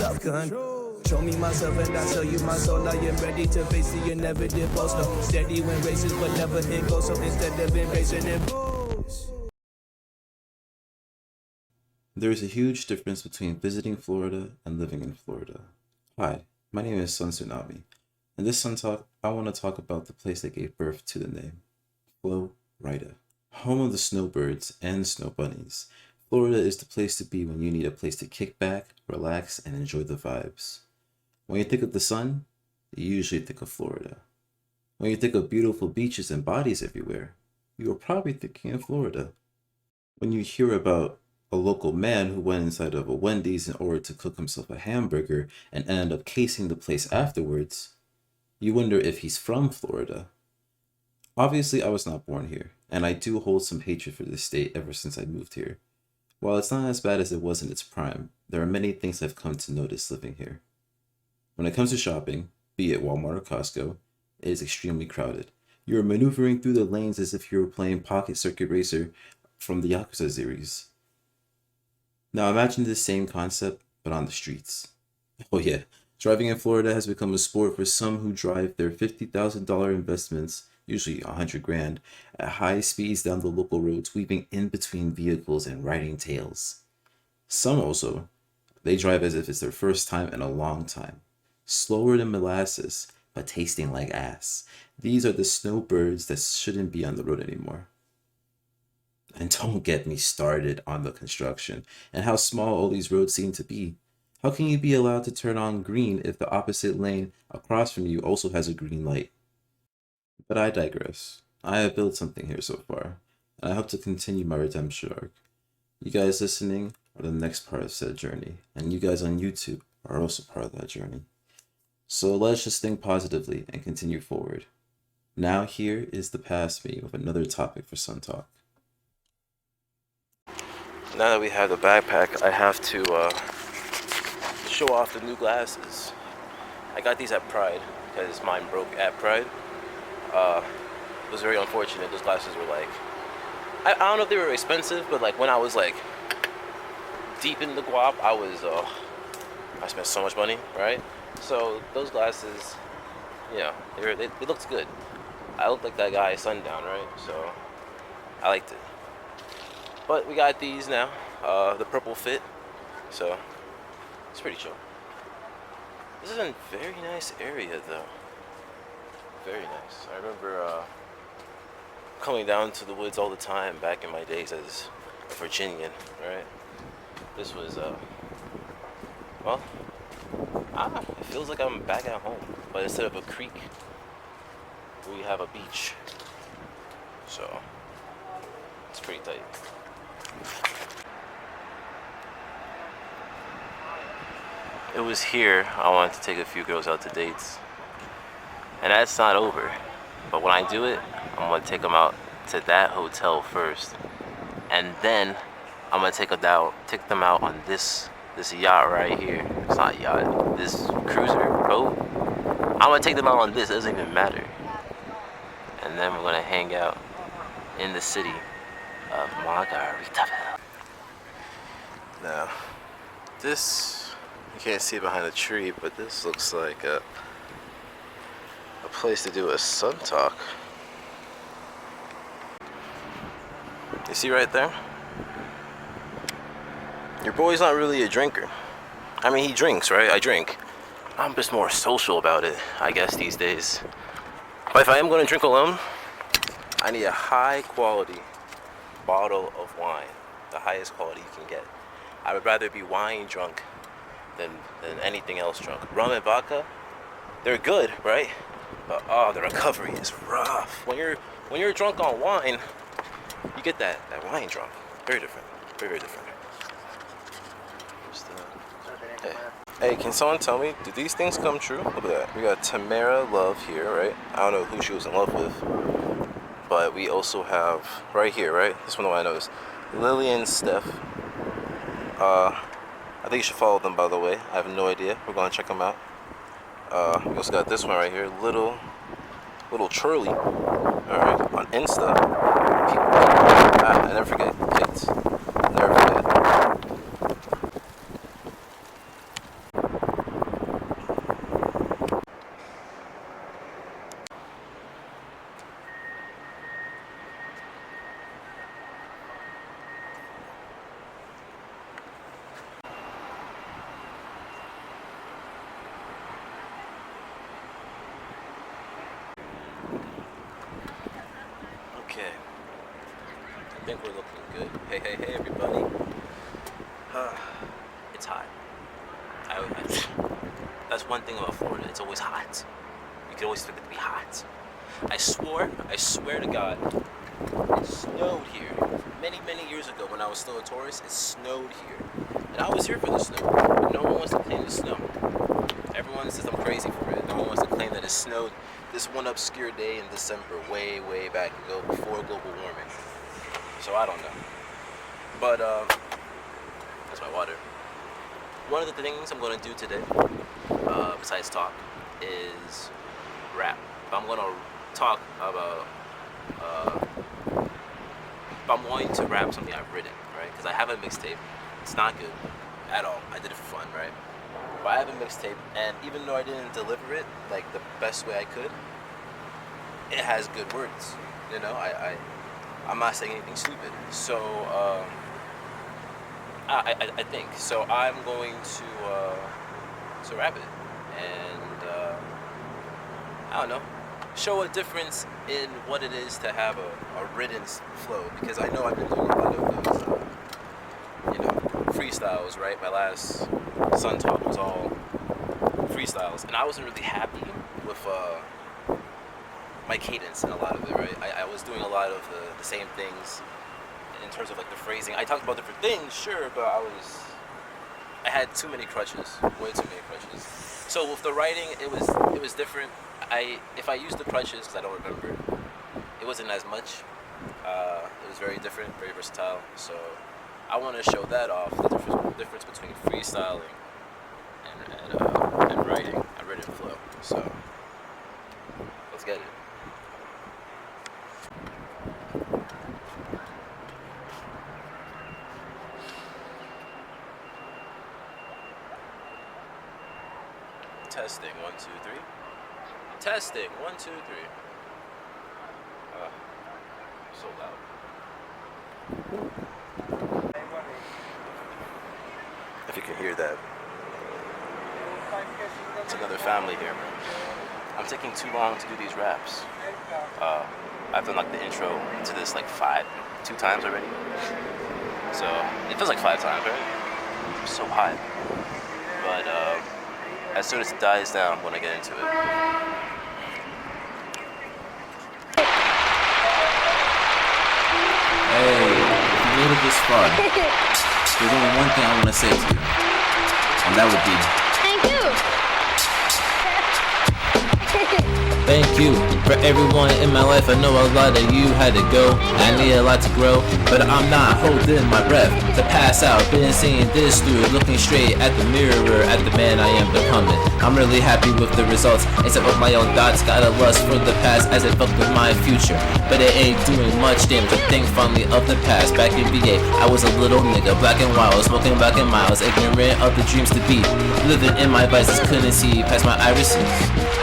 tough gun. Show me myself and I show you my soul. I am ready to face the inevitable. No steady when races, but never hit goals. So instead of embracing it, There is a huge difference between visiting Florida and living in Florida. Hi, my name is Sun Tsunami. In this Sun Talk, I want to talk about the place that gave birth to the name, Flo-Rider. Home of the snowbirds and snow bunnies, Florida is the place to be when you need a place to kick back, relax, and enjoy the vibes. When you think of the sun, you usually think of Florida. When you think of beautiful beaches and bodies everywhere, you are probably thinking of Florida. When you hear about a local man who went inside of a Wendy's in order to cook himself a hamburger and ended up casing the place afterwards, you wonder if he's from Florida. Obviously, I was not born here, and I do hold some hatred for this state ever since I moved here. While it's not as bad as it was in its prime, there are many things I've come to notice living here. When it comes to shopping, be it Walmart or Costco, it is extremely crowded. You are maneuvering through the lanes as if you were playing Pocket Circuit Racer from the Yakuza series. Now imagine this same concept, but on the streets. Oh yeah, driving in Florida has become a sport for some who drive their $50,000 investments, usually $100,000, at high speeds down the local roads, weaving in between vehicles and riding tails. Some also, they drive as if it's their first time in a long time. Slower than molasses, but tasting like ass. These are the snowbirds that shouldn't be on the road anymore. And don't get me started on the construction and how small all these roads seem to be. How can you be allowed to turn on green if the opposite lane across from you also has a green light? But I digress. I have built something here so far, and I hope to continue my redemption arc. You guys listening are the next part of said journey, and you guys on YouTube are also part of that journey. So let's just think positively and continue forward. Now here is the past me with another topic for Sun Talk. Now that we have the backpack, I have to show off the new glasses. I got these at Pride because mine broke at Pride. It was very unfortunate. Those glasses were like, I don't know if they were expensive, but like when I was like deep in the guap, I spent so much money, right? So those glasses, yeah, they looked good. I looked like that guy Sundown, right? So I liked it. But we got these now, the purple fit, so it's pretty chill. This is a very nice area though. Very nice. I remember coming down to the woods all the time back in my days as a Virginian, right? This was, it feels like I'm back at home, but instead of a creek, we have a beach. So, it's pretty tight. It was here I wanted to take a few girls out to dates. And that's not over. But when I do it, I'm gonna take them out to that hotel first. And then I'm gonna take them out on this yacht right here. It's not a yacht, this cruiser boat. I'm gonna take them out on this, it doesn't even matter. And then we're gonna hang out in the city of Margaritaville. Now, this, you can't see it behind the tree, but this looks like a place to do a sun talk. You see right there? Your boy's not really a drinker. I mean, he drinks, right? I drink. I'm just more social about it, I guess, these days. But if I am going to drink alone, I need a high quality bottle of wine. The highest quality you can get. I would rather be wine drunk than anything else drunk. Rum and vodka, they're good, right? But the recovery is rough. When you're drunk on wine, you get that wine drunk. Very different. Very, very different. Hey, can someone tell me, do these things come true? Look at that. We got Tamara Love here, right? I don't know who she was in love with. But we also have, right here, right? This one I noticed. Lillian Steph. I think you should follow them, by the way. I have no idea. We're going to check them out. We also got this one right here. Little Charlie. Alright, on Insta. I never forget. Kids. Never forget. think we're looking good. Hey, everybody. It's hot. That's one thing about Florida. It's always hot. You can always expect it to be hot. I swear to God, it snowed here many years ago when I was still a tourist. It snowed here. And I was here for the snow. But no one wants to claim the snow. Everyone says I'm crazy for it. No one wants to claim that it snowed this one obscure day in December way back ago before global warming. So I don't know. But that's my water. One of the things I'm going to do today, besides talk, is rap. I'm going to talk about, I'm going to rap something I've written, right? Because I have a mixtape. It's not good at all. I did it for fun, right? But I have a mixtape, and even though I didn't deliver it like the best way I could, it has good words. You know, I'm not saying anything stupid. So I think so. I'm going to rap it, and I don't know, show a difference in what it is to have a written flow, because I know I've been doing a lot of those, freestyles, right? My last Sun Talk was all freestyles, and I wasn't really happy with my cadence in a lot of it, right? I was doing a lot of the same things in terms of like the phrasing. I talked about different things, sure, but I had too many crutches, way too many crutches. So with the writing, it was different. If I used the crutches, because I don't remember, it wasn't as much. It was very different, very versatile. So I want to show that off, the difference between freestyling and writing, a written flow. So let's get it. Testing, 1, 2, 3. Testing, 1, 2, 3. So loud. If you can hear that. It's another family here. I'm taking too long to do these raps. I've done like the intro to this like 2 times already. So it feels like 5 times, right? I'm so hot. But as soon as it dies down, I'm gonna get into it. Hey, if you made it this far, there's only one thing I want to say to you, and that would be Thank you. thank you for everyone in my life. I know a lot of you had to go. I need a lot to grow, but I'm not holding my breath to pass out. Been seeing this through, looking straight at the mirror, at the man I am becoming. I'm really happy with the results, except with my own thoughts. Got a lust for the past as it fucked with my future, but it ain't doing much damage. I think fondly of the past. Back in VA, I was a little nigga, black and wild, smoking black and miles, ignorant of the dreams to be. Living in my vices, couldn't see past my irises.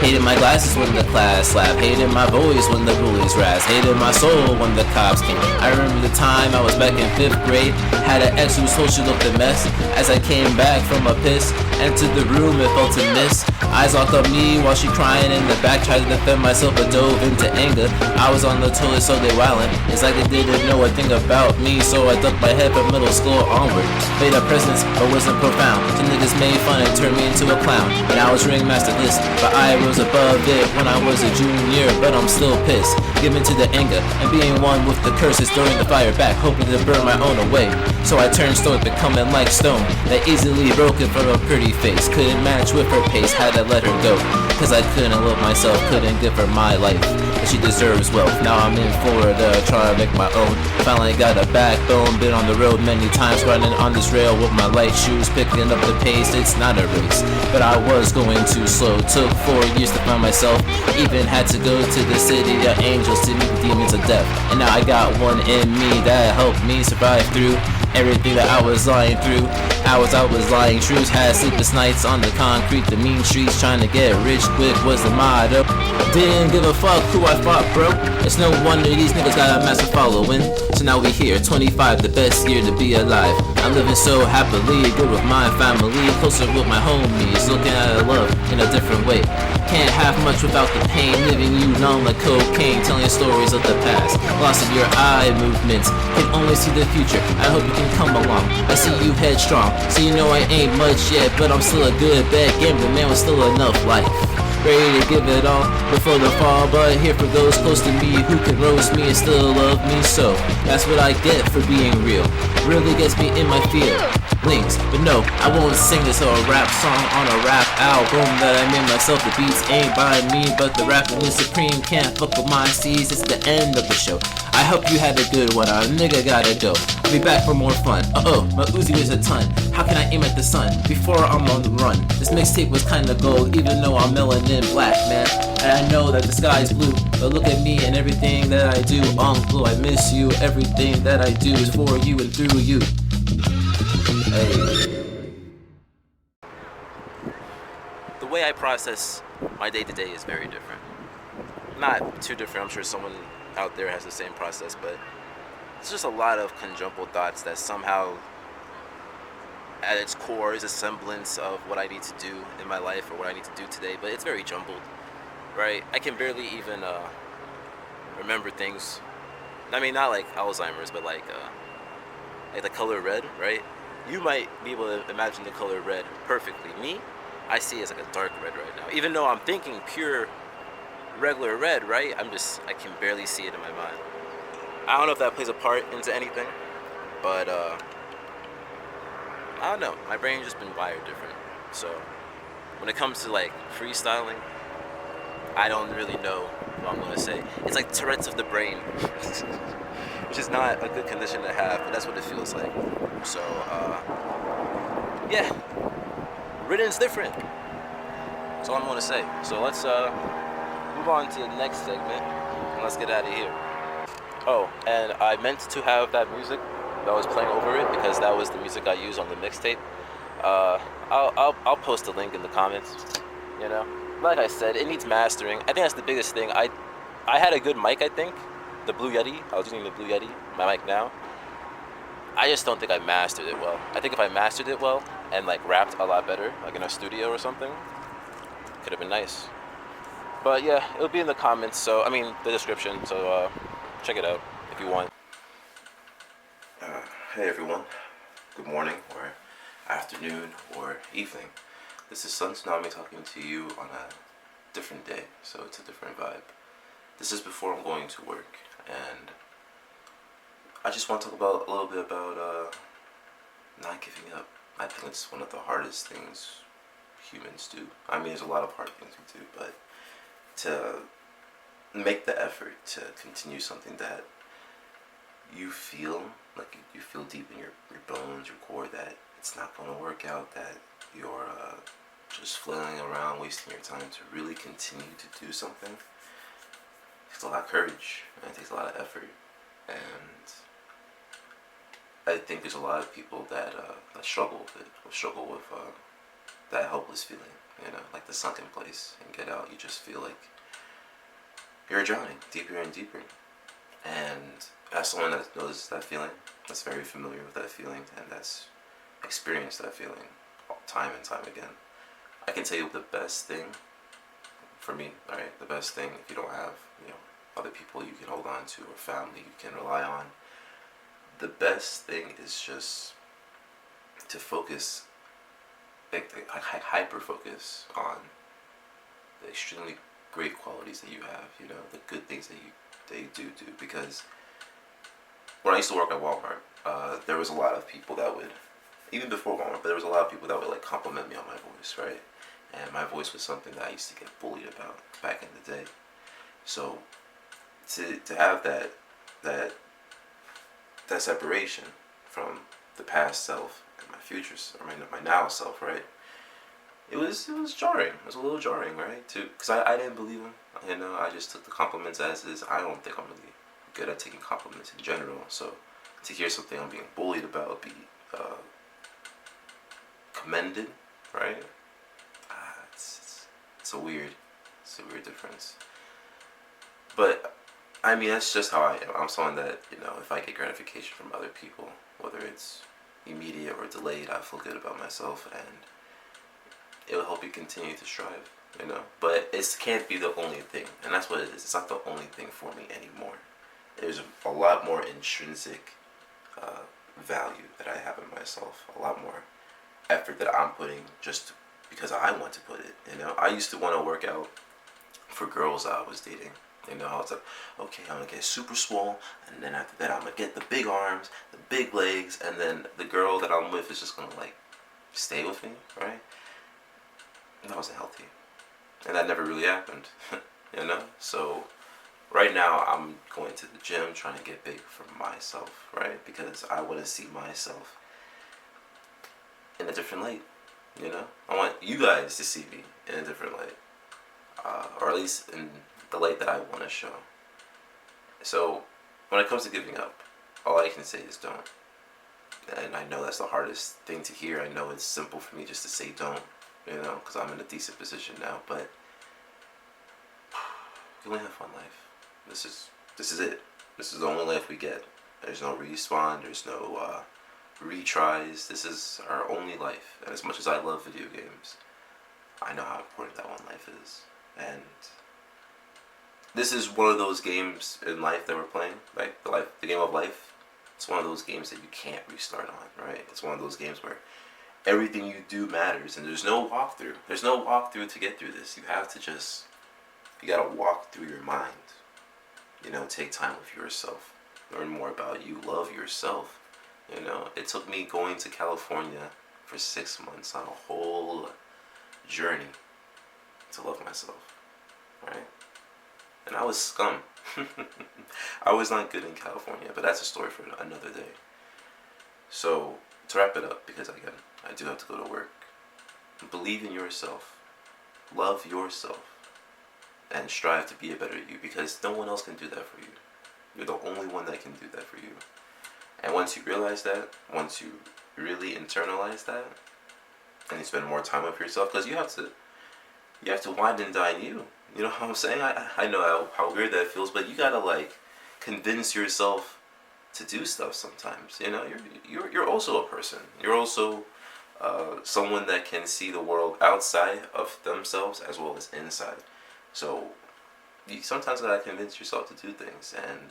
Hated my glasses when the class slapped. Hated my voice when the bullies razzed. Hated my soul when the cops came. I remember the time I was back in 5th grade. Had an ex who told she looked a mess. As I came back from a piss, entered the room and felt a miss. Eyes locked on me while she crying in the back. Tried to defend myself but dove into anger. I was on the toilet so they wildin'. It's like they didn't know a thing about me, so I ducked my head from middle school onward. Made a presence but wasn't profound. Some niggas made fun and turned me into a clown. And I was ringmaster list, but I rose above it when I was a junior. But I'm still pissed, given to the anger and being one with the curses, throwing the fire back, hoping to burn my own away. So I turned stoic, becoming like stone, that easily broke it from a pretty face. Couldn't match with her pace, had to let her go, cause I couldn't love myself, couldn't give her my life, but she deserves wealth. Now I'm in Florida, trying to make my own. Finally got a backbone, been on the road many times, riding on this rail with my light shoes, picking up the pace. It's not a race, but I was going too slow. Took 4 years to find myself, even had to go to the city of angels to meet the demons of death. And now I got one in me that helped me survive through everything that I was lying through. Hours I was lying truths, had sleepless nights on the concrete, the mean streets, trying to get rich quick was the motto. Didn't give a fuck who I fought, bro. It's no wonder these niggas got a massive following. So now we here, 25, the best year to be alive. I'm living so happily, good with my family, closer with my homies, looking at love in a different way. Can't have much without the pain, leaving you numb like cocaine, telling stories of the past. Lost in your eye movements, can only see the future. I hope you can come along. I see you headstrong, so you know I ain't much yet, but I'm still a good bad gambler, man, with still enough life. Ready to give it all before the fall, but here for those close to me who can roast me and still love me. So that's what I get for being real. Really gets me in my field. Links, but no, I won't sing this or a rap song on a rap album that I made myself. The beats ain't by me, but the rapping is supreme. Can't fuck with my C's. It's the end of the show. I hope you had a good one. A nigga gotta go. I'll be back for more fun. My Uzi weighs a ton. How can I aim at the sun before I'm on the run? This mixtape was kinda gold, even though I'm melanin black, man. And I know that the sky's blue, but look at me and everything that I do. Uncle, I miss you. Everything that I do is for you and through you. Hey. The way I process my day-to-day is very different. Not too different. I'm sure someone out there has the same process, but it's just a lot of conjumbled thoughts that somehow at its core is a semblance of what I need to do in my life or what I need to do today, but it's very jumbled, right? I can barely even remember things. I mean, not like Alzheimer's, but like the color red, right? You might be able to imagine the color red perfectly. Me, I see it as like a dark red right now. Even though I'm thinking pure regular red, right? I can barely see it in my mind. I don't know if that plays a part into anything, but I don't know. My brain's just been wired different. So when it comes to like freestyling, I don't really know what I'm gonna say. It's like Tourette's of the brain, which is not a good condition to have, but that's what it feels like. So yeah, written's different. That's all I'm gonna say. So let's move on to the next segment and let's get out of here. Oh, and I meant to have that music that was playing over it because that was the music I used on the mixtape. I'll post a link in the comments. You know, like I said, it needs mastering. I think that's the biggest thing. I had a good mic. I think the Blue Yeti. I was using the Blue Yeti, my mic now. I just don't think I mastered it well. I think if I mastered it well and like rapped a lot better, like in a studio or something, could have been nice. But yeah, it'll be in the comments. So I mean the description. So check it out if you want. Hey everyone, good morning or afternoon or evening. This is Sun Tsunami talking to you on a different day, so it's a different vibe. This is before I'm going to work, and I just want to talk about a little bit about not giving up. I think it's one of the hardest things humans do. I mean, there's a lot of hard things we do, but to make the effort to continue something that you feel like you feel deep in your bones, your core, that it's not going to work out, that you're just flailing around, wasting your time to really continue to do something. It takes a lot of courage and it takes a lot of effort, and I think there's a lot of people that struggle with it, or struggle with that helpless feeling, you know, like the sunken place. And get out, you just feel like you're drowning deeper and deeper. And as someone that knows that feeling, that's very familiar with that feeling, and that's experienced that feeling time and time again, I can tell you the best thing for me, alright, the best thing, if you don't have, you know, other people you can hold on to or family you can rely on, the best thing is just to focus, like hyper focus on the extremely great qualities that you have, you know, the good things that you do, because when I used to work at Walmart, there was a lot of people that would, even before Walmart, but there was a lot of people that would like compliment me on my voice, right? And my voice was something that I used to get bullied about back in the day. So to have that separation from the past self and my future, or my now self, right? It was jarring. It was a little jarring, right? Because I didn't believe him. You know, I just took the compliments as is. I don't think I'm really good at taking compliments in general. So to hear something I'm being bullied about be commended, right? It's a weird difference. But I mean, that's just how I am. I'm someone that, you know, if I get gratification from other people, whether it's immediate or delayed, I feel good about myself, and it will help you continue to strive, you know. But it can't be the only thing, and that's what it is. It's not the only thing for me anymore. There's a lot more intrinsic value that I have in myself, a lot more effort that I'm putting just because I want to put it, you know. I used to want to work out for girls I was dating, you know. I was like, okay, I'm gonna get super swole, and then after that I'm gonna get the big arms, the big legs, and then the girl that I'm with is just gonna like stay with me, right? And that wasn't healthy, and that never really happened. You know. So right now I'm going to the gym trying to get big for myself, right? Because I want to see myself in a different light, you know. I want you guys to see me in a different light, or at least in the light that I want to show. So when it comes to giving up, all I can say is don't. And I know that's the hardest thing to hear. I know it's simple for me just to say don't, you know, because I'm in a decent position now. But you only have one life. This is it. This is the only life we get. There's no respawn. There's no retries. This is our only life. And as much as I love video games, I know how important that one life is. And this is one of those games in life that we're playing, like the game of life. It's one of those games that you can't restart on, right? It's one of those games where everything you do matters, and there's no walkthrough. There's no walkthrough to get through this. You have to just, you gotta walk through your mind. You know, take time with yourself. Learn more about you. Love yourself. You know, it took me going to California for 6 months on a whole journey to love myself, right? And I was scum. I was not good in California, but that's a story for another day. So, to wrap it up, because again, I do have to go to work, believe in yourself, love yourself, and strive to be a better you, because no one else can do that for you. You're the only one that can do that for you. And once you realize that, once you really internalize that, and you spend more time with yourself, because you have to wind and dine you. You know what I'm saying? I know how weird that feels, but you gotta like convince yourself to do stuff sometimes. You know, you're also a person. You're also someone that can see the world outside of themselves as well as inside. So you sometimes gotta convince yourself to do things, and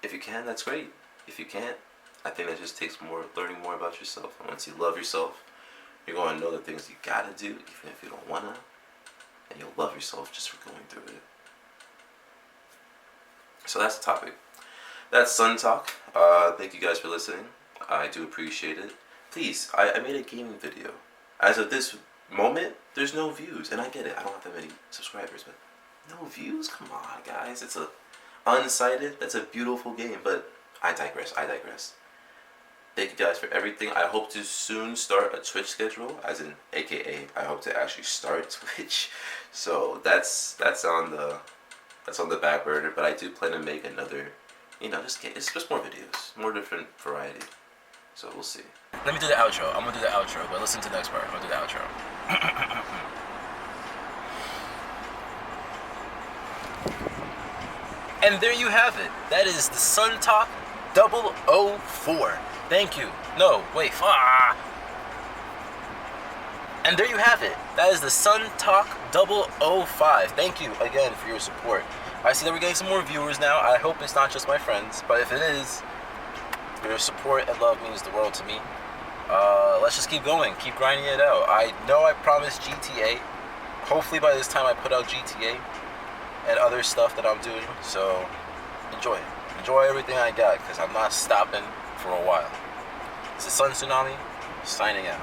if you can, that's great. If you can't, I think that just takes learning more about yourself. And once you love yourself, you're going to know the things you gotta do, even if you don't wanna, and you'll love yourself just for going through it. So that's the topic. That's Sun Talk. Thank you guys for listening. I do appreciate it. Please, I made a gaming video. As of this moment, there's no views, and I get it. I don't have that many subscribers, but no views? Come on, guys. It's a unsighted. That's a beautiful game, but I digress. Thank you guys for everything. I hope to soon start a Twitch schedule, as in AKA I hope to actually start Twitch. So that's on the back burner, but I do plan to make another, it's just more videos, more different variety. So we'll see. Let me do the outro. I'm gonna do the outro, but listen to the next part. I'm gonna do the outro. And there you have it. That is the Sun Talk 004. Thank you. No, wait. And there you have it. That is the Sun Talk 005. Thank you again for your support. I see that we're getting some more viewers now. I hope it's not just my friends, but if it is, your support and love means the world to me. Let's just keep going. Keep grinding it out. I know I promised GTA. Hopefully by this time I put out GTA and other stuff that I'm doing. So enjoy it. Enjoy everything I got, because I'm not stopping for a while. This is Sun Tsunami, signing out.